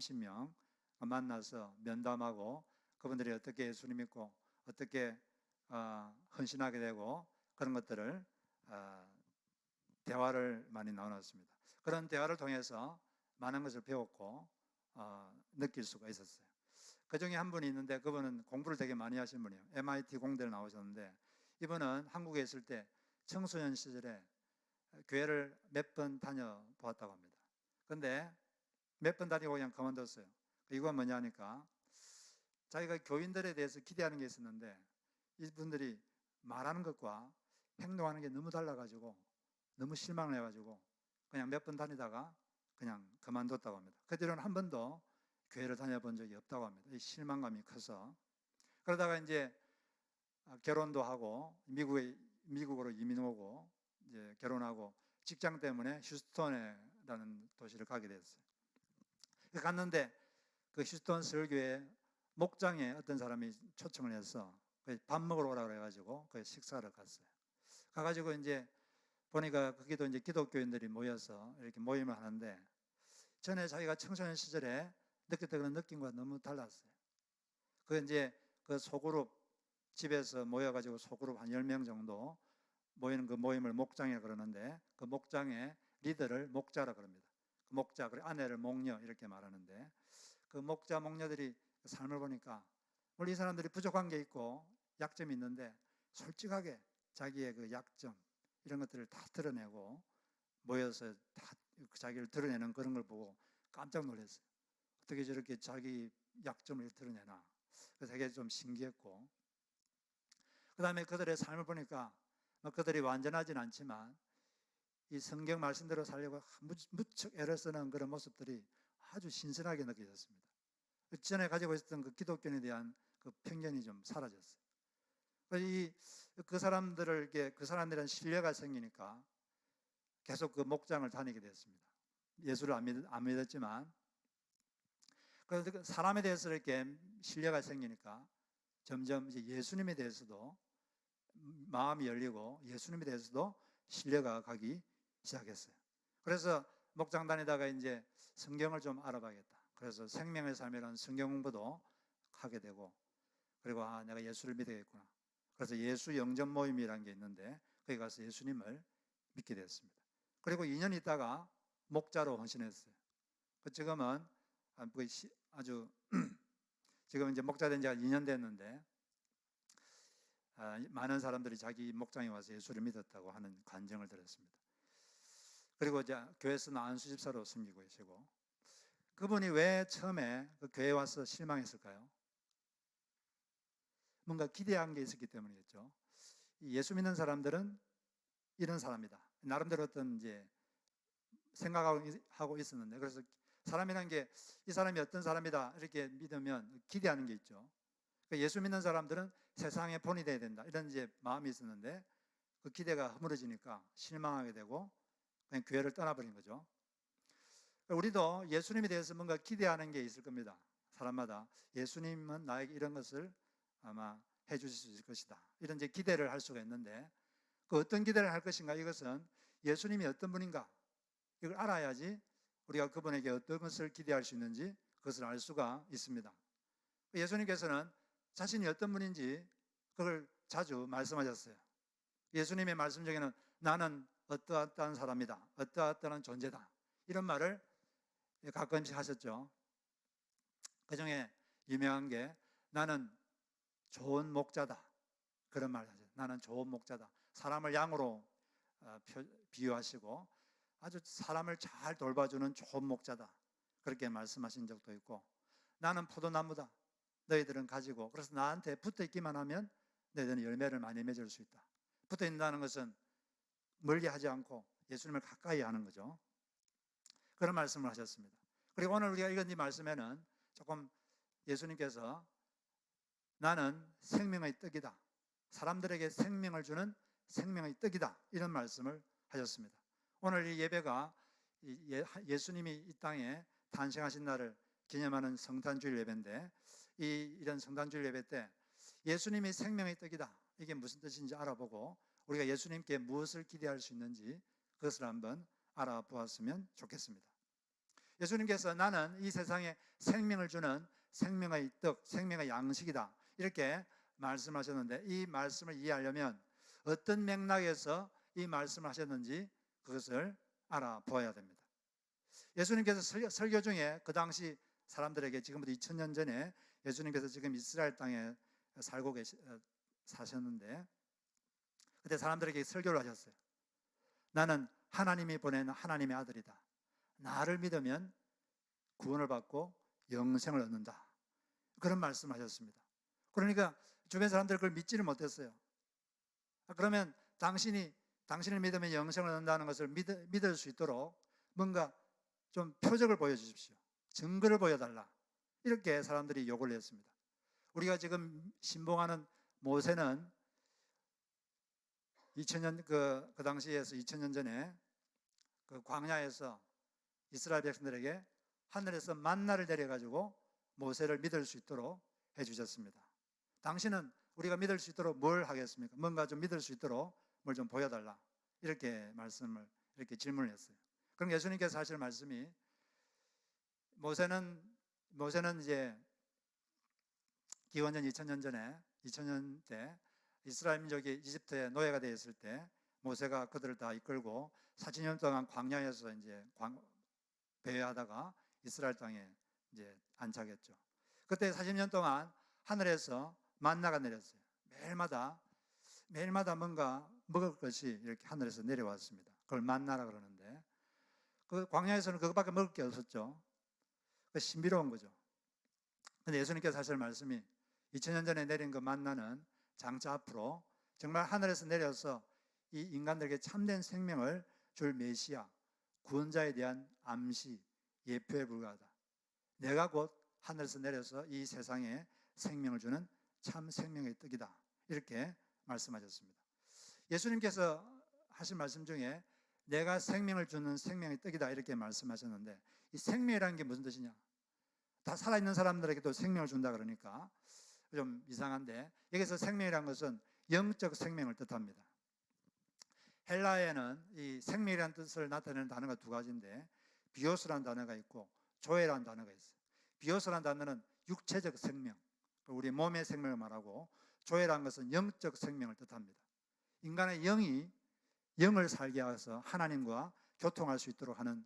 30명 만나서 면담하고 그분들이 어떻게 예수님 믿고 어떻게 헌신하게 되고 그런 것들을 대화를 많이 나눴습니다. 그런 대화를 통해서 많은 것을 배웠고 느낄 수가 있었어요. 그 중에 한 분이 있는데 그분은 공부를 되게 많이 하신 분이에요. MIT 공대를 나오셨는데 이분은 한국에 있을 때 청소년 시절에 교회를 몇 번 다녀보았다고 합니다. 그런데 몇 번 다니고 그냥 그만뒀어요. 이건 뭐냐 하니까 자기가 교인들에 대해서 기대하는 게 있었는데 이분들이 말하는 것과 행동하는 게 너무 달라가지고 너무 실망을 해가지고 그냥 몇 번 다니다가 그냥 그만뒀다고 합니다. 그 뒤로는 한 번도 교회를 다녀본 적이 없다고 합니다. 이 실망감이 커서. 그러다가 이제 결혼도 하고 미국으로 이민 오고 이제 결혼하고 직장 때문에 휴스턴이라는 도시를 가게 됐어요. 갔는데 그 휴스턴 설교회 목장에 어떤 사람이 초청을 해서 밥 먹으러 오라고 그래가지고 그 식사를 갔어요. 가가지고 이제 보니까 거기도 이제 기독교인들이 모여서 이렇게 모임을 하는데 전에 자기가 청소년 시절에 느꼈던 그런 느낌과 너무 달랐어요. 그 이제 그 소그룹 집에서 모여가지고 소그룹 한 10명 정도 모이는 그 모임을 목장이라고 그러는데 그 목장의 리더를 목자라 그럽니다. 그 목자, 그리고 아내를 목녀 이렇게 말하는데 그 목자, 목녀들이 삶을 보니까 물론 이 사람들이 부족한 게 있고 약점이 있는데 솔직하게 자기의 그 약점 이런 것들을 다 드러내고 모여서 다 자기를 드러내는 그런 걸 보고 깜짝 놀랐어요. 어떻게 저렇게 자기 약점을 드러내나. 그래서 되게 좀 신기했고 그 다음에 그들의 삶을 보니까 그들이 완전하진 않지만 이 성경 말씀대로 살려고 무척 애를 쓰는 그런 모습들이 아주 신선하게 느껴졌습니다. 전에 가지고 있었던 그 기독교에 대한 그 편견이 좀 사라졌어요. 그 사람들에게 그 사람들은 신뢰가 생기니까 계속 그 목장을 다니게 됐습니다. 예수를 안 믿었지만 그래서 그 사람에 대해서 이렇게 신뢰가 생기니까 점점 이제 예수님에 대해서도 마음이 열리고 예수님에 대해서도 신뢰가 가기 시작했어요. 그래서 목장 다니다가 이제 성경을 좀 알아봐야겠다. 그래서 생명의 삶이라는 성경 공부도 하게 되고 그리고 내가 예수를 믿어야겠구나. 그래서 예수 영접 모임이라는 게 있는데 거기 가서 예수님을 믿게 됐습니다. 그리고 2년 있다가 목자로 헌신했어요. 지금은 아주 지금 이제 목자 된 지가 2년 됐는데 많은 사람들이 자기 목장에 와서 예수를 믿었다고 하는 간증을 들었습니다. 그리고 이제 교회에서는 안수집사로 섬기고 계시고 그분이 왜 처음에 그 교회에 와서 실망했을까요? 뭔가 기대한 게 있었기 때문이겠죠. 예수 믿는 사람들은 이런 사람이다. 나름대로 어떤 이제 생각하고 있었는데 그래서 사람이라는 게 이 사람이 어떤 사람이다 이렇게 믿으면 기대하는 게 있죠. 예수 믿는 사람들은 세상의 본이 돼야 된다 이런 이제 마음이 있었는데 그 기대가 허물어지니까 실망하게 되고 그냥 교회를 떠나버린 거죠. 우리도 예수님에 대해서 뭔가 기대하는 게 있을 겁니다. 사람마다 예수님은 나에게 이런 것을 아마 해주실 수 있을 것이다 이런 이제 기대를 할 수가 있는데 그 어떤 기대를 할 것인가 이것은 예수님이 어떤 분인가 이걸 알아야지 우리가 그분에게 어떤 것을 기대할 수 있는지 그것을 알 수가 있습니다. 예수님께서는 자신이 어떤 분인지 그걸 자주 말씀하셨어요. 예수님의 말씀 중에는 나는 어떠한 사람이다, 어떠한 존재다 이런 말을 가끔씩 하셨죠. 그 중에 유명한 게 나는 좋은 목자다 그런 말을 하죠. 나는 좋은 목자다. 사람을 양으로 비유하시고 아주 사람을 잘 돌봐주는 좋은 목자다 그렇게 말씀하신 적도 있고 나는 포도나무다. 너희들은 가지고 그래서 나한테 붙어있기만 하면 너희들은 열매를 많이 맺을 수 있다. 붙어있다는 것은 멀리하지 않고 예수님을 가까이 하는 거죠. 그런 말씀을 하셨습니다. 그리고 오늘 우리가 읽은 이 말씀에는 조금 예수님께서 나는 생명의 떡이다. 사람들에게 생명을 주는 생명의 떡이다. 이런 말씀을 하셨습니다. 오늘 이 예배가 예수님이 이 땅에 탄생하신 날을 기념하는 성탄주일 예배인데 이런 성탄주일 예배 때 예수님이 생명의 떡이다. 이게 무슨 뜻인지 알아보고 우리가 예수님께 무엇을 기대할 수 있는지 그것을 한번 알아보았으면 좋겠습니다. 예수님께서 나는 이 세상에 생명을 주는 생명의 떡, 생명의 양식이다, 이렇게 말씀하셨는데, 이 말씀을 이해하려면 어떤 맥락에서 이 말씀을 하셨는지 그것을 알아보아야 됩니다. 예수님께서 설교 중에 그 당시 사람들에게, 지금부터 2000년 전에 예수님께서 지금 이스라엘 땅에 사셨는데, 그때 사람들에게 설교를 하셨어요. 나는 하나님이 보낸 하나님의 아들이다. 나를 믿으면 구원을 받고 영생을 얻는다. 그런 말씀을 하셨습니다. 그러니까 주변 사람들 그걸 믿지를 못했어요. 그러면 당신을 믿으면 영생을 얻는다는 것을 믿을 수 있도록 뭔가 좀 표적을 보여주십시오. 증거를 보여달라. 이렇게 사람들이 요구를 했습니다. 우리가 지금 신봉하는 모세는 2000년 그 당시에서 2000년 전에 그 광야에서 이스라엘 백성들에게 하늘에서 만나를 내려가지고 모세를 믿을 수 있도록 해주셨습니다. 당신은 우리가 믿을 수 있도록 뭘 하겠습니까? 뭔가 좀 믿을 수 있도록 뭘 좀 보여달라. 이렇게 질문을 했어요. 그럼 예수님께서 하실 말씀이, 모세는 이제 기원전 2000년 때 이스라엘 민족이 이집트에 노예가 되어 있을 때 모세가 그들을 다 이끌고 40년 동안 광야에서 이제 배회하다가 이스라엘 땅에 이제 안착했죠. 그때 40년 동안 하늘에서 만나가 내렸어요. 매일마다 뭔가 먹을 것이 이렇게 하늘에서 내려왔습니다. 그걸 만나라 그러는데, 그 광야에서는 그것밖에 먹을 게 없었죠. 신비로운 거죠. 근데 예수님께서 하실 말씀이, 2000년 전에 내린 그 만나는 장차 앞으로 정말 하늘에서 내려서 이 인간들에게 참된 생명을 줄 메시아, 구원자에 대한 암시, 예표에 불과하다. 내가 곧 하늘에서 내려서 이 세상에 생명을 주는 참 생명의 떡이다. 이렇게 말씀하셨습니다. 예수님께서 하신 말씀 중에 내가 생명을 주는 생명의 떡이다, 이렇게 말씀하셨는데, 이 생명이라는 게 무슨 뜻이냐? 다 살아있는 사람들에게도 생명을 준다 그러니까 좀 이상한데, 여기서 생명이라는 것은 영적 생명을 뜻합니다. 헬라에는 이 생명이라는 뜻을 나타내는 단어가 두 가지인데, 비오스라는 단어가 있고 조에라는 단어가 있어요. 비오스라는 단어는 육체적 생명, 우리 몸의 생명을 말하고, 조에라는 것은 영적 생명을 뜻합니다. 인간의 영을 살게 해서 하나님과 교통할 수 있도록 하는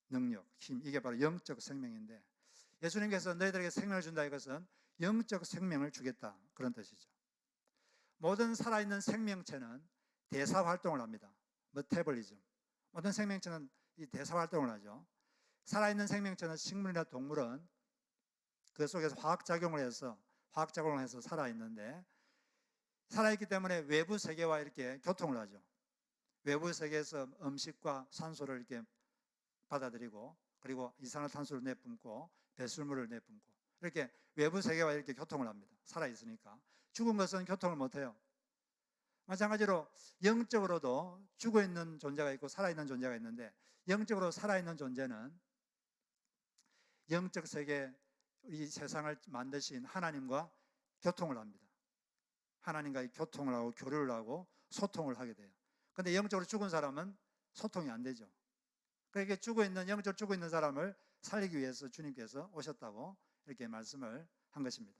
능력, 힘, 이게 바로 영적 생명인데, 예수님께서 너희들에게 생명을 준다, 이것은 영적 생명을 주겠다, 그런 뜻이죠. 모든 살아있는 생명체는 대사활동을 합니다. 메타볼리즘. 모든 생명체는 이 대사활동을 하죠. 살아있는 생명체는 식물이나 동물은 그 속에서 화학작용을 해서 살아있는데, 살아있기 때문에 외부 세계와 이렇게 교통을 하죠. 외부 세계에서 음식과 산소를 이렇게 받아들이고, 그리고 이산화탄소를 내뿜고 배설물을 내뿜고, 이렇게 외부 세계와 이렇게 교통을 합니다. 살아있으니까. 죽은 것은 교통을 못해요. 마찬가지로 영적으로도 죽어있는 존재가 있고 살아있는 존재가 있는데, 영적으로 살아있는 존재는 영적 세계, 이 세상을 만드신 하나님과 교통을 합니다. 하나님과 교통을 하고 교류를 하고 소통을 하게 돼요. 그런데 영적으로 죽은 사람은 소통이 안 되죠. 그러니까 영적으로 죽어있는 사람을 살리기 위해서 주님께서 오셨다고 이렇게 말씀을 한 것입니다.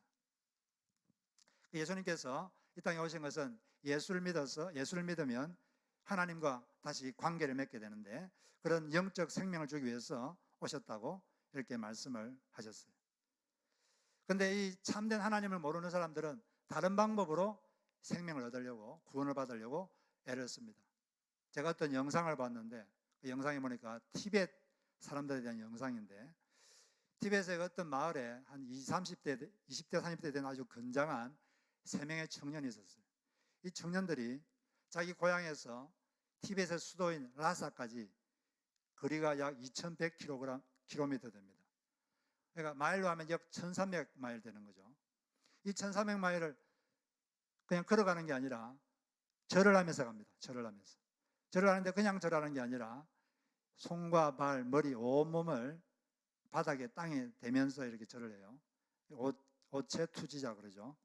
예수님께서 이 땅에 오신 것은 예수를 믿으면 하나님과 다시 관계를 맺게 되는데, 그런 영적 생명을 주기 위해서 오셨다고 이렇게 말씀을 하셨어요. 그런데 이 참된 하나님을 모르는 사람들은 다른 방법으로 생명을 얻으려고, 구원을 받으려고 애를 씁니다. 제가 어떤 영상을 봤는데, 그 영상에 보니까 티벳 사람들에 대한 영상인데, 티벳의 어떤 마을에 한 20대, 30대 된 아주 건장한 3명의 청년이 있었어요. 이 청년들이 자기 고향에서 티벳의 수도인 라사까지 거리가 약 2100km 됩니다. 그러니까 마일로 하면 약 1300마일 되는 거죠. 이 1300마일을 그냥 걸어가는 게 아니라 절을 하면서 갑니다. 절을 하는데 그냥 절하는 게 아니라 손과 발, 머리, 온몸을 바닥에, 땅에 대면서 이렇게 절을 해요. 오체 투지자 그러죠.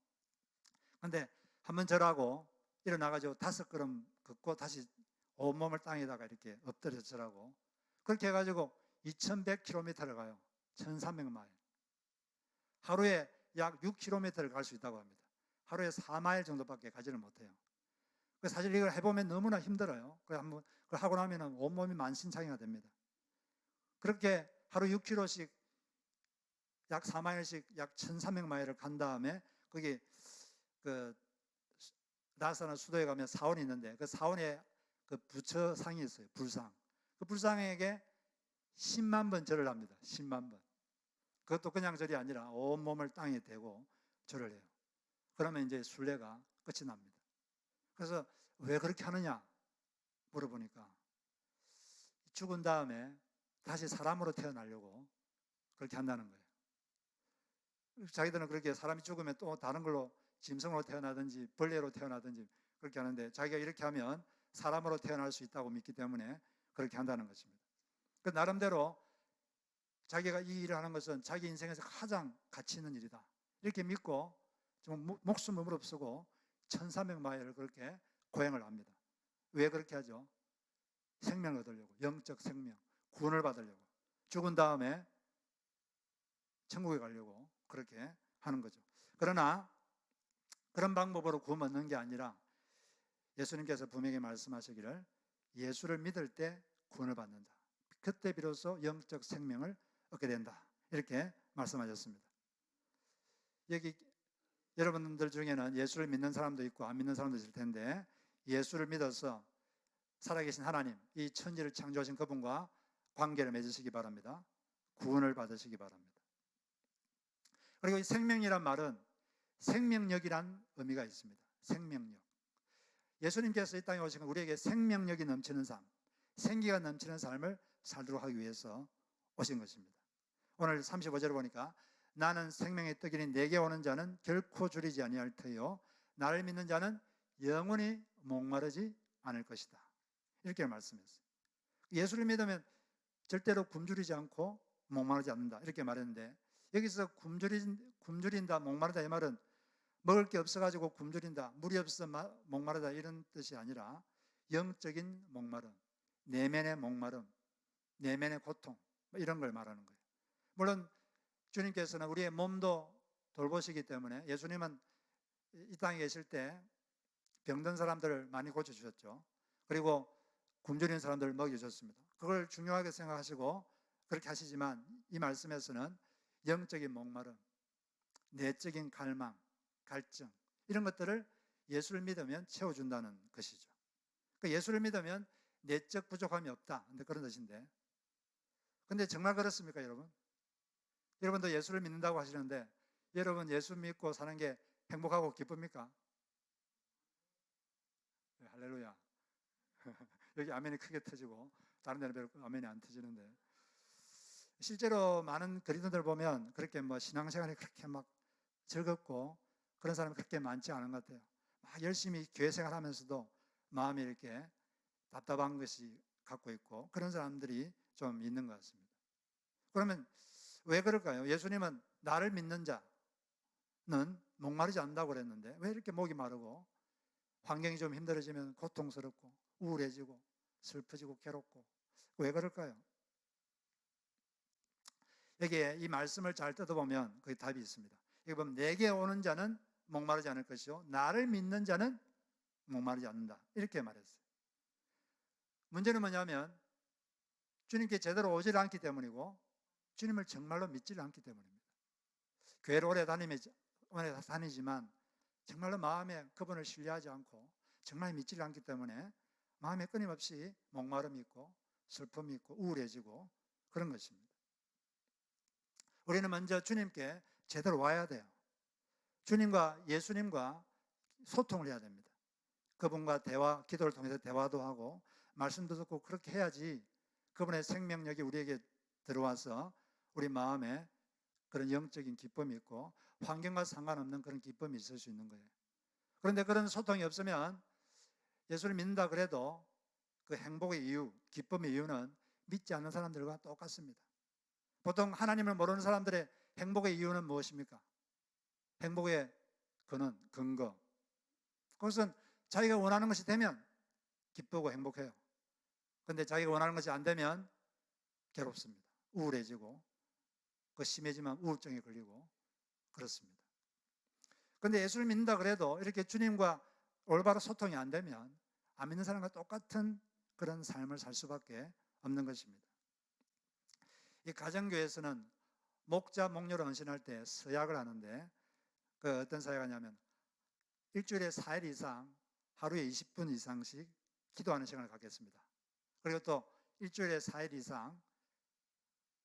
그런데 한번 절하고 일어나가지고 5걸음 걷고 다시 온몸을 땅에다가 이렇게 엎드려서 절하고, 그렇게 해가지고 2100km를 가요. 1300마일. 하루에 약 6km를 갈 수 있다고 합니다. 하루에 4마일 정도밖에 가지를 못해요. 사실 이걸 해보면 너무나 힘들어요. 그걸 하고 나면 온몸이 만신창이가 됩니다. 그렇게 하루 6km씩 약 4마일씩 약 1300마일을 간 다음에 거기 그 라사나 수도에 가면 사원이 있는데 그 사원에 그 부처상이 있어요. 불상. 그 불상에게 10만 번 절을 합니다. 10만 번. 그것도 그냥 절이 아니라 온몸을 땅에 대고 절을 해요. 그러면 이제 순례가 끝이 납니다. 그래서 왜 그렇게 하느냐 물어보니까 죽은 다음에 다시 사람으로 태어나려고 그렇게 한다는 거예요. 자기들은 그렇게 사람이 죽으면 또 다른 걸로 짐승으로 태어나든지 벌레로 태어나든지 그렇게 하는데 자기가 이렇게 하면 사람으로 태어날 수 있다고 믿기 때문에 그렇게 한다는 것입니다. 그 나름대로 자기가 이 일을 하는 것은 자기 인생에서 가장 가치 있는 일이다. 이렇게 믿고 좀 목숨을 무릅쓰고 1300마일을 그렇게 고행을 합니다. 왜 그렇게 하죠? 생명을 얻으려고, 영적 생명, 구원을 받으려고, 죽은 다음에 천국에 가려고 그렇게 하는 거죠. 그러나 그런 방법으로 구원 얻는 게 아니라 예수님께서 분명히 말씀하시기를 예수를 믿을 때 구원을 받는다. 그때 비로소 영적 생명을 얻게 된다. 이렇게 말씀하셨습니다. 여기 여러분들 중에는 예수를 믿는 사람도 있고 안 믿는 사람도 있을 텐데 예수를 믿어서 살아계신 하나님, 이 천지를 창조하신 그분과 관계를 맺으시기 바랍니다. 구원을 받으시기 바랍니다. 그리고 이 생명이란 말은 생명력이란 의미가 있습니다. 생명력. 예수님께서 이 땅에 오신 건 우리에게 생명력이 넘치는 삶, 생기가 넘치는 삶을 살도록 하기 위해서 오신 것입니다. 오늘 35절을 보니까 나는 생명의 떡이니 내게 오는 자는 결코 줄이지 아니할 터요 나를 믿는 자는 영원히 목마르지 않을 것이다. 이렇게 말씀했어요. 예수를 믿으면 절대로 굶주리지 않고 목마르지 않는다. 이렇게 말했는데 여기서 굶주린다, 목마르다 이 말은 먹을 게 없어가지고 굶주린다, 물이 없어 목마르다 이런 뜻이 아니라 영적인 목마름, 내면의 목마름, 내면의 고통 이런 걸 말하는 거예요. 물론 주님께서는 우리의 몸도 돌보시기 때문에 예수님은 이 땅에 계실 때 병든 사람들을 많이 고쳐주셨죠. 그리고 굶주린 사람들을 먹여주셨습니다. 그걸 중요하게 생각하시고 그렇게 하시지만 이 말씀에서는 영적인 목마름, 내적인 갈망, 갈증 이런 것들을 예수를 믿으면 채워준다는 것이죠. 그러니까 예수를 믿으면 내적 부족함이 없다. 그런 뜻인데 근데 정말 그렇습니까 여러분? 여러분도 예수를 믿는다고 하시는데 여러분 예수 믿고 사는 게 행복하고 기쁩니까? 네, 할렐루야. 여기 아멘이 크게 터지고 다른 데는 별로 아멘이 안 터지는데 실제로 많은 그리스도들 보면 그렇게 신앙생활이 그렇게 막 즐겁고 그런 사람이 그렇게 많지 않은 것 같아요. 막 열심히 교회 생활하면서도 마음이 이렇게 답답한 것이 갖고 있고 그런 사람들이 좀 있는 것 같습니다. 그러면 왜 그럴까요? 예수님은 나를 믿는 자는 목마르지 않는다고 그랬는데 왜 이렇게 목이 마르고 환경이 좀 힘들어지면 고통스럽고 우울해지고 슬퍼지고 괴롭고 왜 그럴까요? 여기에 이 말씀을 잘 뜯어보면 그 답이 있습니다. 여기 보면 내게 오는 자는 목마르지 않을 것이요 나를 믿는 자는 목마르지 않는다 이렇게 말했어요. 문제는 뭐냐면 주님께 제대로 오질 않기 때문이고 주님을 정말로 믿지를 않기 때문입니다. 교회를 오래 다니지만 정말로 마음에 그분을 신뢰하지 않고 정말 믿지를 않기 때문에 마음에 끊임없이 목마름이 있고 슬픔이 있고 우울해지고 그런 것입니다. 우리는 먼저 주님께 제대로 와야 돼요. 주님과 예수님과 소통을 해야 됩니다. 그분과 기도를 통해서 대화도 하고 말씀도 듣고 그렇게 해야지 그분의 생명력이 우리에게 들어와서 우리 마음에 그런 영적인 기쁨이 있고 환경과 상관없는 그런 기쁨이 있을 수 있는 거예요. 그런데 그런 소통이 없으면 예수를 믿는다 그래도 그 행복의 이유, 기쁨의 이유는 믿지 않는 사람들과 똑같습니다. 보통 하나님을 모르는 사람들의 행복의 이유는 무엇입니까? 행복의 근거. 그것은 자기가 원하는 것이 되면 기쁘고 행복해요. 그런데 자기가 원하는 것이 안 되면 괴롭습니다. 우울해지고 그 심해지면 우울증에 걸리고 그렇습니다. 그런데 예수를 믿는다 그래도 이렇게 주님과 올바로 소통이 안 되면 안 믿는 사람과 똑같은 그런 삶을 살 수밖에 없는 것입니다. 이 가정교회에서는 목자, 목녀로 헌신할 때 서약을 하는데 그 어떤 서약을 하냐면 일주일에 4일 이상 하루에 20분 이상씩 기도하는 시간을 갖겠습니다. 그리고 또 일주일에 4일 이상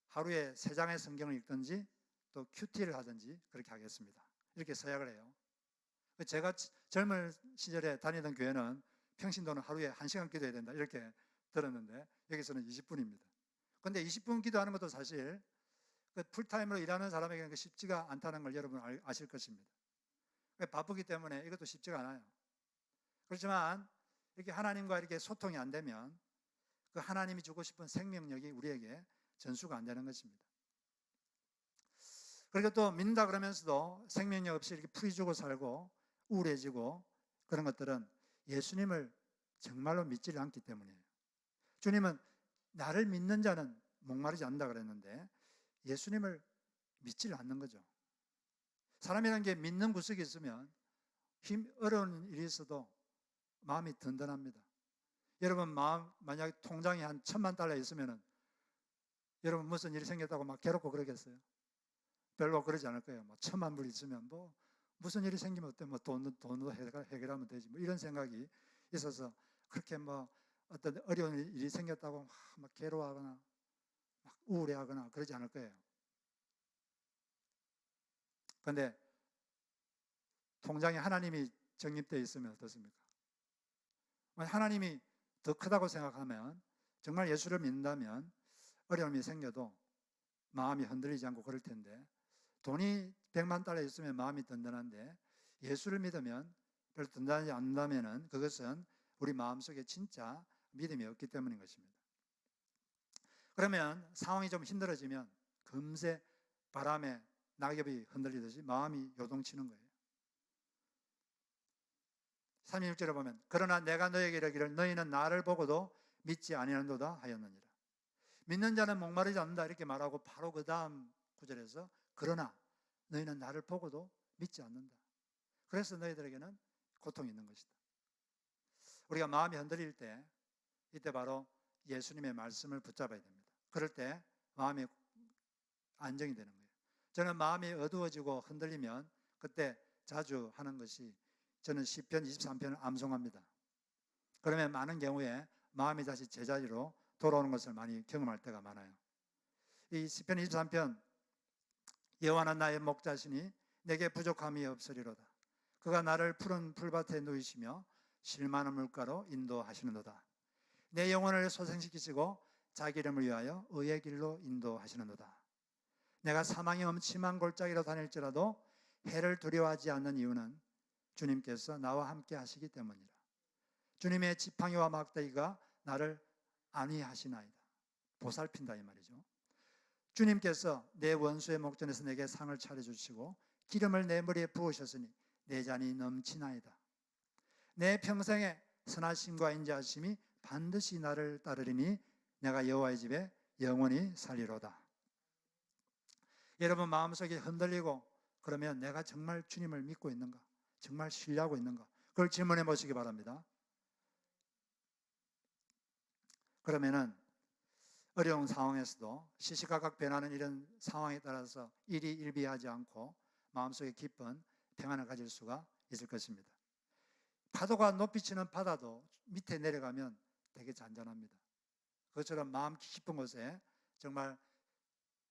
하루에 3장의 성경을 읽든지 또 큐티를 하든지 그렇게 하겠습니다. 이렇게 서약을 해요. 제가 젊은 시절에 다니던 교회는 평신도는 하루에 1시간 기도해야 된다 이렇게 들었는데 여기서는 20분입니다. 그런데 20분 기도하는 것도 사실 그 풀타임으로 일하는 사람에게는 쉽지가 않다는 걸 여러분 아실 것입니다. 바쁘기 때문에 이것도 쉽지가 않아요. 그렇지만 이렇게 하나님과 이렇게 소통이 안 되면 그 하나님이 주고 싶은 생명력이 우리에게 전수가 안 되는 것입니다. 그리고 또 믿는다 그러면서도 생명력 없이 이렇게 풀이 주고 살고 우울해지고 그런 것들은 예수님을 정말로 믿지를 않기 때문이에요. 주님은 나를 믿는 자는 목마르지 않는다 그랬는데 예수님을 믿지를 않는 거죠. 사람이라는 게 믿는 구석이 있으면 어려운 일이 있어도 마음이 든든합니다. 여러분 만약 통장에 한 1,000만 달러 있으면 여러분 무슨 일이 생겼다고 막 괴롭고 그러겠어요? 별로 그러지 않을 거예요. 1,000만 불 있으면 무슨 일이 생기면 어때? 돈으로 해결하면 되지. 이런 생각이 있어서 그렇게 어떤 어려운 일이 생겼다고 막 괴로워하거나 막 우울해하거나 그러지 않을 거예요. 그런데 통장에 하나님이 적립되어 있으면 어떻습니까? 하나님이 더 크다고 생각하면 정말 예수를 믿는다면 어려움이 생겨도 마음이 흔들리지 않고 그럴 텐데 돈이 100만 달러 있으면 마음이 든든한데 예수를 믿으면 별로 든든하지 않는다면 그것은 우리 마음속에 진짜 믿음이 없기 때문인 것입니다. 그러면 상황이 좀 힘들어지면 금세 바람에 낙엽이 흔들리듯이 마음이 요동치는 거예요. 36절에 보면 그러나 내가 너에게 이르기를 너희는 나를 보고도 믿지 아니하는도다 하였느니라. 믿는 자는 목마르지 않는다 이렇게 말하고 바로 그 다음 구절에서 그러나 너희는 나를 보고도 믿지 않는다. 그래서 너희들에게는 고통이 있는 것이다. 우리가 마음이 흔들릴 때 이때 바로 예수님의 말씀을 붙잡아야 됩니다. 그럴 때 마음이 안정이 되는 거예요. 저는 마음이 어두워지고 흔들리면 그때 자주 하는 것이 저는 시편 23편을 암송합니다. 그러면 많은 경우에 마음이 다시 제자리로 돌아오는 것을 많이 경험할 때가 많아요. 이 시편 23편 여호와는 나의 목자시니 내게 부족함이 없으리로다. 그가 나를 푸른 풀밭에 누이시며 실만한 물가로 인도하시는도다. 내 영혼을 소생시키시고 자기 이름을 위하여 의의 길로 인도하시는도다. 내가 사망의 엄침한 골짜기로 다닐지라도 해를 두려워하지 않는 이유는 주님께서 나와 함께 하시기 때문이라. 주님의 지팡이와 막대기가 나를 안위하시나이다. 보살핀다 이 말이죠. 주님께서 내 원수의 목전에서 내게 상을 차려주시고 기름을 내 머리에 부으셨으니 내 잔이 넘치나이다. 내 평생에 선하심과 인자하심이 반드시 나를 따르리니 내가 여호와의 집에 영원히 살리로다. 여러분 마음속에 흔들리고 그러면 내가 정말 주님을 믿고 있는가? 정말 신뢰하고 있는가? 그걸 질문해 보시기 바랍니다. 그러면은 어려운 상황에서도 시시각각 변하는 이런 상황에 따라서 일이 일비하지 않고 마음속에 깊은 평안을 가질 수가 있을 것입니다. 파도가 높이 치는 바다도 밑에 내려가면 되게 잔잔합니다. 그것처럼 마음 깊은 곳에 정말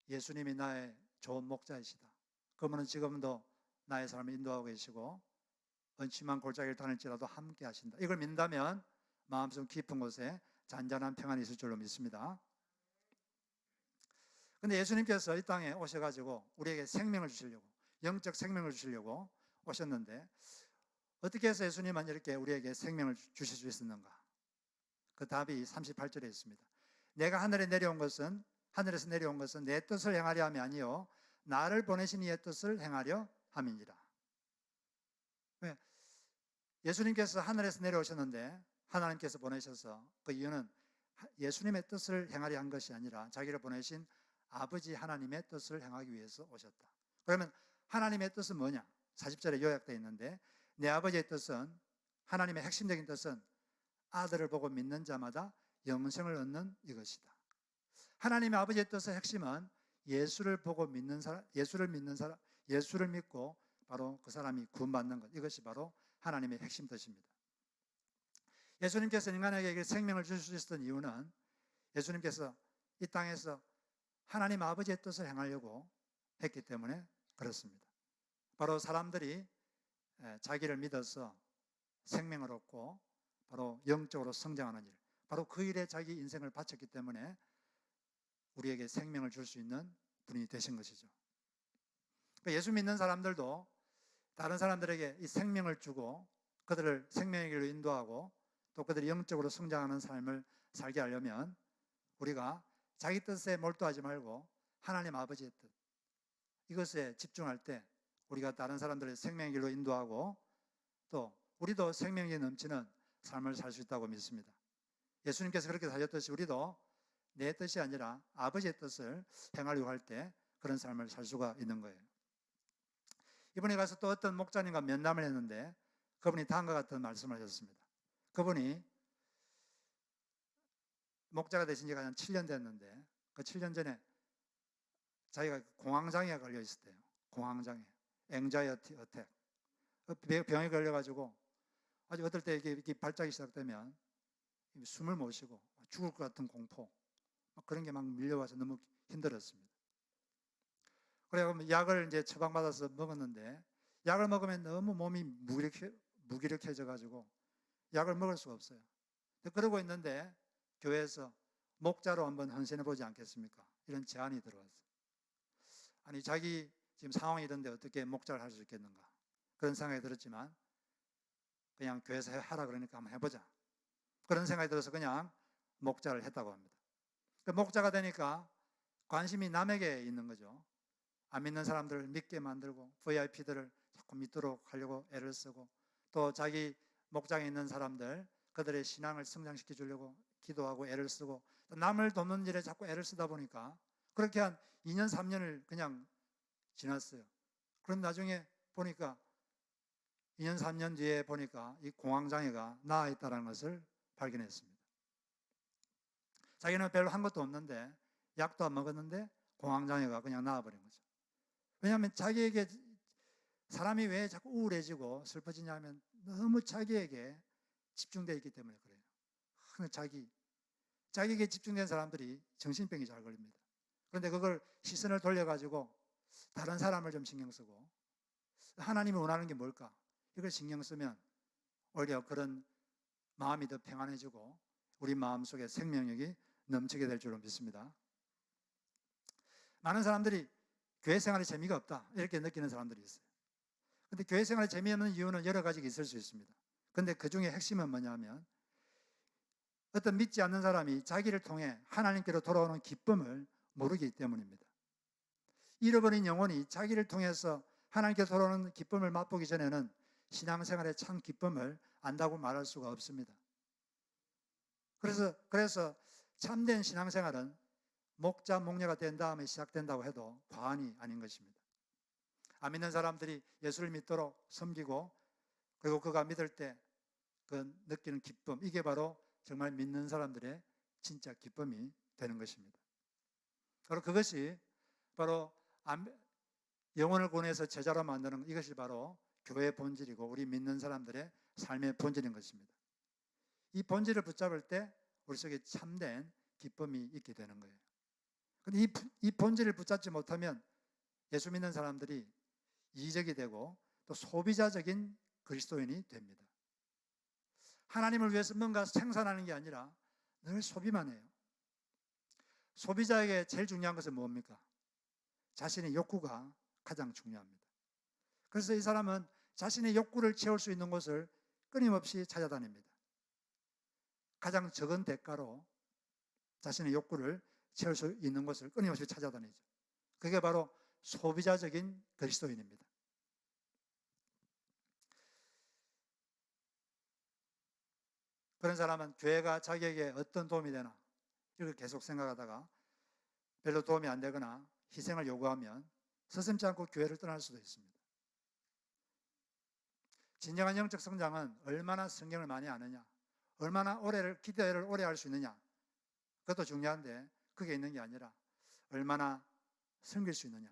예수님이 나의 좋은 목자이시다. 그분은 지금도 나의 삶을 인도하고 계시고 엄침한 골짜기를 다닐지라도 함께 하신다. 이걸 믿는다면 마음속 깊은 곳에 잔잔한 평안이 있을 줄로 믿습니다. 그런데 예수님께서 이 땅에 오셔가지고 우리에게 생명을 주시려고 영적 생명을 주시려고 오셨는데 어떻게 해서 예수님은 이렇게 우리에게 생명을 주실 수 있었는가? 그 답이 38절에 있습니다. 내가 하늘에서 내려온 것은 내 뜻을 행하려 함이 아니요 나를 보내신 이의 뜻을 행하려 함이니라. 예수님께서 하늘에서 내려오셨는데 하나님께서 보내셔서 그 이유는 예수님의 뜻을 행하려 한 것이 아니라 자기를 보내신 아버지 하나님의 뜻을 행하기 위해서 오셨다. 그러면 하나님의 뜻은 뭐냐? 40절에 요약되어 있는데 내 아버지의 뜻은, 하나님의 핵심적인 뜻은 아들을 보고 믿는 자마다 영생을 얻는 이것이다. 하나님의 아버지의 뜻의 핵심은 예수를 보고 믿는 사람, 예수를 믿고 바로 그 사람이 구원받는 것. 이것이 바로 하나님의 핵심 뜻입니다. 예수님께서 인간에게 생명을 줄 수 있었던 이유는 예수님께서 이 땅에서 하나님 아버지의 뜻을 행하려고 했기 때문에 그렇습니다. 바로 사람들이 자기를 믿어서 생명을 얻고 바로 영적으로 성장하는 일, 바로 그 일에 자기 인생을 바쳤기 때문에 우리에게 생명을 줄 수 있는 분이 되신 것이죠. 예수 믿는 사람들도 다른 사람들에게 이 생명을 주고 그들을 생명의 길로 인도하고 또 그들이 영적으로 성장하는 삶을 살게 하려면 우리가 자기 뜻에 몰두하지 말고 하나님 아버지의 뜻, 이것에 집중할 때 우리가 다른 사람들의 생명의 길로 인도하고 또 우리도 생명이 넘치는 삶을 살 수 있다고 믿습니다. 예수님께서 그렇게 사셨듯이 우리도 내 뜻이 아니라 아버지의 뜻을 행하려고 할 때 그런 삶을 살 수가 있는 거예요. 이번에 가서 또 어떤 목자님과 면담을 했는데 그분이 다음과 같은 말씀을 하셨습니다. 그분이 목자가 되신 지가 한 7년 됐는데 그 7년 전에 자기가 공황장애가 걸려 있었대요. 공황장애, 앵자이어티 어택. 병에 걸려가지고 아주 어떨 때 이게 발작이 시작되면 숨을 못 쉬고 죽을 것 같은 공포, 그런 게 막 밀려와서 너무 힘들었습니다. 그래서 약을 이제 처방받아서 먹었는데 약을 먹으면 너무 몸이 무기력해져가지고 약을 먹을 수가 없어요. 그러고 있는데 교회에서 목자로 한번 헌신해 보지 않겠습니까? 이런 제안이 들어왔어요. 아니 자기 지금 상황이 이런데 어떻게 목자를 할 수 있겠는가? 그런 생각이 들었지만 그냥 교회에서 하라 그러니까 한번 해보자. 그런 생각이 들어서 그냥 목자를 했다고 합니다. 목자가 되니까 관심이 남에게 있는 거죠. 안 믿는 사람들을 믿게 만들고 VIP들을 자꾸 믿도록 하려고 애를 쓰고 또 자기 목장에 있는 사람들 그들의 신앙을 성장시켜 주려고 기도하고 애를 쓰고 남을 돕는 일에 자꾸 애를 쓰다 보니까 그렇게 한 2년 3년을 그냥 지났어요. 그럼 나중에 보니까 2년 3년 뒤에 보니까 이 공황장애가 나아 있다는 것을 발견했습니다. 자기는 별로 한 것도 없는데 약도 안 먹었는데 공황장애가 그냥 나아버린 거죠. 왜냐하면 자기에게 사람이 왜 자꾸 우울해지고 슬퍼지냐면 너무 자기에게 집중되어 있기 때문에 그래요. 자기에게 집중된 사람들이 정신병이 잘 걸립니다. 그런데 그걸 시선을 돌려가지고 다른 사람을 좀 신경 쓰고 하나님이 원하는 게 뭘까? 이걸 신경 쓰면 오히려 그런 마음이 더 평안해지고 우리 마음속에 생명력이 넘치게 될 줄로 믿습니다. 많은 사람들이 교회 생활에 재미가 없다 이렇게 느끼는 사람들이 있어요. 그런데 교회 생활에 재미없는 이유는 여러 가지가 있을 수 있습니다. 그런데 그 중에 핵심은 뭐냐면 어떤 믿지 않는 사람이 자기를 통해 하나님께로 돌아오는 기쁨을 모르기 때문입니다. 잃어버린 영혼이 자기를 통해서 하나님께로 돌아오는 기쁨을 맛보기 전에는 신앙생활의 참 기쁨을 안다고 말할 수가 없습니다. 그래서 참된 신앙생활은 목자, 목녀가 된 다음에 시작된다고 해도 과언이 아닌 것입니다. 안 믿는 사람들이 예수를 믿도록 섬기고 그리고 그가 믿을 때 그 느끼는 기쁨, 이게 바로 정말 믿는 사람들의 진짜 기쁨이 되는 것입니다. 바로 그것이 바로 영혼을 구원해서 제자로 만드는 이것이 바로 교회의 본질이고 우리 믿는 사람들의 삶의 본질인 것입니다. 이 본질을 붙잡을 때 우리 속에 참된 기쁨이 있게 되는 거예요. 그런데 이 본질을 붙잡지 못하면 예수 믿는 사람들이 이적이 되고 또 소비자적인 그리스도인이 됩니다. 하나님을 위해서 뭔가 생산하는 게 아니라 늘 소비만 해요. 소비자에게 제일 중요한 것은 뭡니까? 자신의 욕구가 가장 중요합니다. 그래서 이 사람은 자신의 욕구를 채울 수 있는 곳을 끊임없이 찾아다닙니다. 가장 적은 대가로 자신의 욕구를 채울 수 있는 것을 끊임없이 찾아다니죠. 그게 바로 소비자적인 그리스도인입니다. 그런 사람은 교회가 자기에게 어떤 도움이 되나 이걸 계속 생각하다가 별로 도움이 안 되거나 희생을 요구하면 서슴지 않고 교회를 떠날 수도 있습니다. 진정한 영적 성장은 얼마나 성경을 많이 아느냐, 얼마나 기도를 오래 할 수 있느냐, 그것도 중요한데 그게 있는 게 아니라 얼마나 섬길 수 있느냐,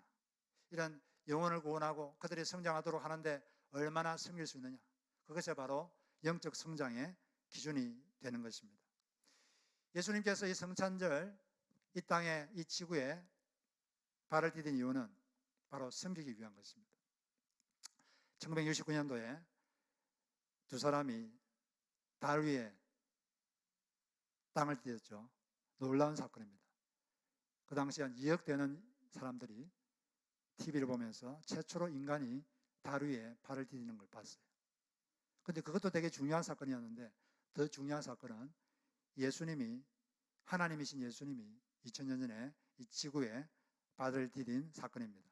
이런 영혼을 구원하고 그들이 성장하도록 하는데 얼마나 섬길 수 있느냐, 그것이 바로 영적 성장의 기준이 되는 것입니다. 예수님께서 이 성찬절 이 땅에 이 지구에 발을 디딘 이유는 바로 섬기기 위한 것입니다. 1969년도에 두 사람이 달 위에 땅을 디뎠죠. 놀라운 사건입니다. 그 당시 한 2억 되는 사람들이 TV를 보면서 최초로 인간이 달 위에 발을 디디는 걸 봤어요. 근데 그것도 되게 중요한 사건이었는데 더 중요한 사건은 예수님이, 하나님이신 예수님이 2000년 전에 이 지구에 발을 디딘 사건입니다.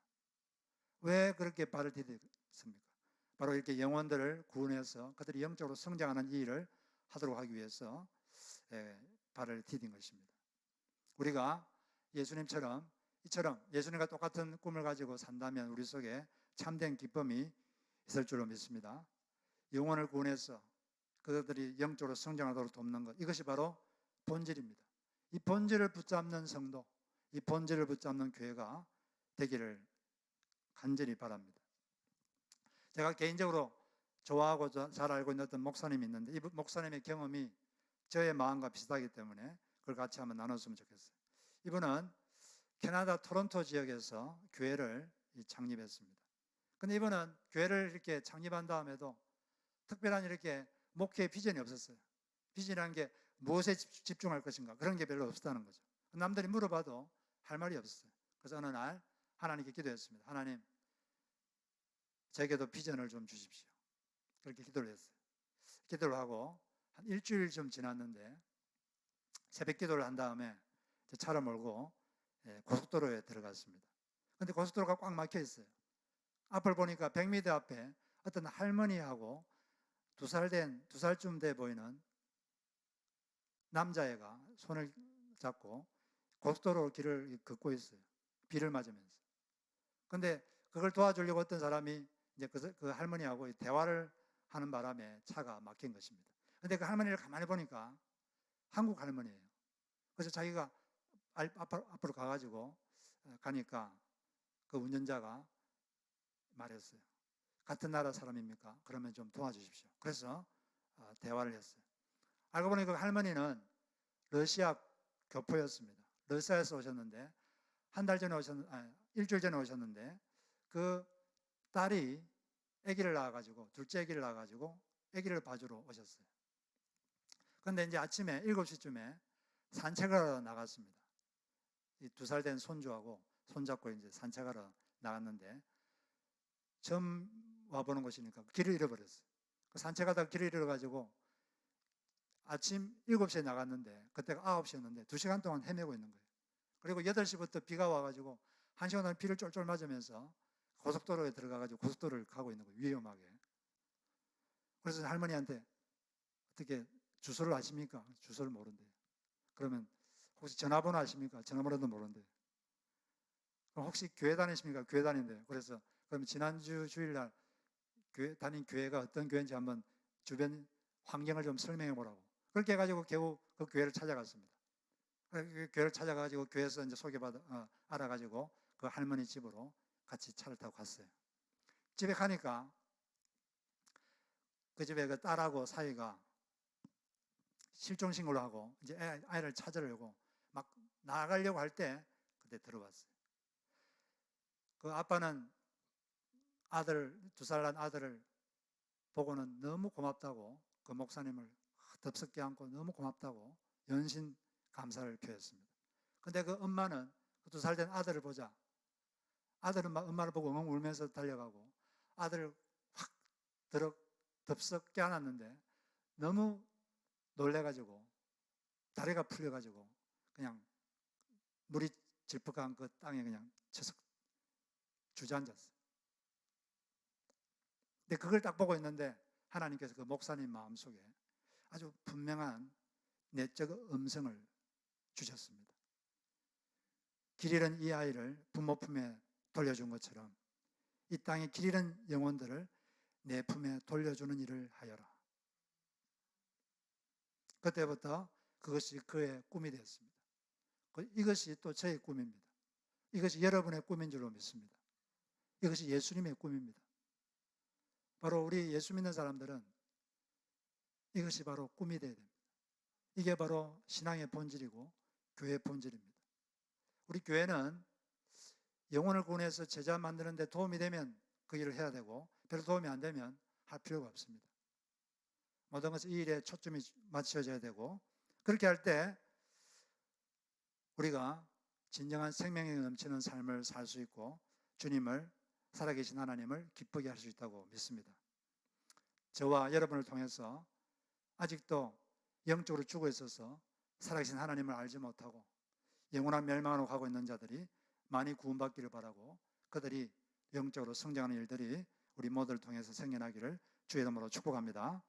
왜 그렇게 발을 디뎠습니까? 바로 이렇게 영혼들을 구원해서 그들이 영적으로 성장하는 이 일을 하도록 하기 위해서 발을 디딘 것입니다. 우리가 예수님처럼 이처럼 예수님과 똑같은 꿈을 가지고 산다면 우리 속에 참된 기쁨이 있을 줄로 믿습니다. 영혼을 구원해서 그들이 영적으로 성장하도록 돕는 것, 이것이 바로 본질입니다. 이 본질을 붙잡는 성도, 이 본질을 붙잡는 교회가 되기를 간절히 바랍니다. 제가 개인적으로 좋아하고 잘 알고 있는 어떤 목사님이 있는데 이 목사님의 경험이 저의 마음과 비슷하기 때문에 그걸 같이 한번 나눴으면 좋겠어요. 이분은 캐나다 토론토 지역에서 교회를 창립했습니다. 근데 이분은 교회를 이렇게 창립한 다음에도 특별한 이렇게 목회의 비전이 없었어요. 비전이라는 게 무엇에 집중할 것인가, 그런 게 별로 없었다는 거죠. 남들이 물어봐도 할 말이 없었어요. 그래서 어느 날 하나님께 기도했습니다. 하나님, 제게도 비전을 좀 주십시오. 그렇게 기도를 했어요. 기도를 하고 한 일주일 좀 지났는데 새벽 기도를 한 다음에 차를 몰고 고속도로에 들어갔습니다. 근데 고속도로가 꽉 막혀 있어요. 앞을 보니까 100m 앞에 어떤 할머니하고 두 살쯤 돼 보이는 남자애가 손을 잡고 고속도로 길을 걷고 있어요. 비를 맞으면서. 근데 그걸 도와주려고 어떤 사람이 이제 그 할머니하고 대화를 하는 바람에 차가 막힌 것입니다. 근데 그 할머니를 가만히 보니까 한국 할머니예요. 그래서 자기가 앞으로 가가지고 가니까 그 운전자가 말했어요. 같은 나라 사람입니까? 그러면 좀 도와주십시오. 그래서 대화를 했어요. 알고 보니 그 할머니는 러시아 교포였습니다. 러시아에서 오셨는데 일주일 전에 오셨는데 그 딸이 아기를 낳아가지고 둘째 아기를 낳아가지고 아기를 봐주러 오셨어요. 그런데 이제 아침에 7시쯤에 산책하러 나갔습니다. 이 2살 된 손주하고 손잡고 이제 산책하러 나갔는데 처음 와보는 곳이니까 길을 잃어버렸어요. 산책하다가 길을 잃어가지고 아침 7시에 나갔는데 그때가 9시였는데 2시간 동안 헤매고 있는 거예요. 그리고 8시부터 비가 와가지고 1시간 동안 비를 쫄쫄 맞으면서 고속도로에 들어가가지고 고속도로를 가고 있는 거예요. 위험하게. 그래서 할머니한테 어떻게 주소를 아십니까? 주소를 모른대요. 그러면 혹시 전화번호 아십니까? 전화번호도 모른대요. 그럼 혹시 교회 다니십니까? 교회 다닌대요. 그래서 그럼 지난주 주일날 다닌 교회가 어떤 교회인지 한번 주변 환경을 좀 설명해 보라고. 그렇게 해가지고 겨우 그 교회를 찾아갔습니다. 그 교회를 찾아가지고 교회에서 이제 알아가지고 그 할머니 집으로 같이 차를 타고 갔어요. 집에 가니까 그 집에 그 딸하고 사이가 실종신고를 하고 이제 아이를 찾으려고 막 나가려고 할 때 그때 들어왔어요. 그 아빠는 2살 난 아들을 보고는 너무 고맙다고 그 목사님을 덥석게 안고 너무 고맙다고 연신 감사를 표했습니다. 근데 그 엄마는 그 2살 된 아들을 보자 아들은 막 엄마를 보고 엉엉 울면서 달려가고 아들을 확 덥석게 안았는데 너무 놀래가지고 다리가 풀려가지고 그냥 물이 질퍽한 그 땅에 그냥 쳐서 주저앉았어요. 근데 그걸 딱 보고 있는데 하나님께서 그 목사님 마음속에 아주 분명한 내적 음성을 주셨습니다. 길 잃은 이 아이를 부모 품에 돌려준 것처럼 이 땅에 길 잃은 영혼들을 내 품에 돌려주는 일을 하여라. 그때부터 그것이 그의 꿈이 되었습니다. 이것이 또 저의 꿈입니다. 이것이 여러분의 꿈인 줄로 믿습니다. 이것이 예수님의 꿈입니다. 바로 우리 예수 믿는 사람들은 이것이 바로 꿈이 되어야 됩니다. 이게 바로 신앙의 본질이고 교회의 본질입니다. 우리 교회는 영혼을 구원해서 제자 만드는 데 도움이 되면 그 일을 해야 되고 별로 도움이 안 되면 할 필요가 없습니다. 모든 것은 이 일에 초점이 맞춰져야 되고 그렇게 할 때 우리가 진정한 생명이 넘치는 삶을 살 수 있고 주님을 살아계신 하나님을 기쁘게 할 수 있다고 믿습니다. 저와 여러분을 통해서 아직도 영적으로 죽어 있어서 살아계신 하나님을 알지 못하고 영원한 멸망으로 가고 있는 자들이 많이 구원받기를 바라고 그들이 영적으로 성장하는 일들이 우리 모두를 통해서 생겨나기를 주의 이름으로 축복합니다.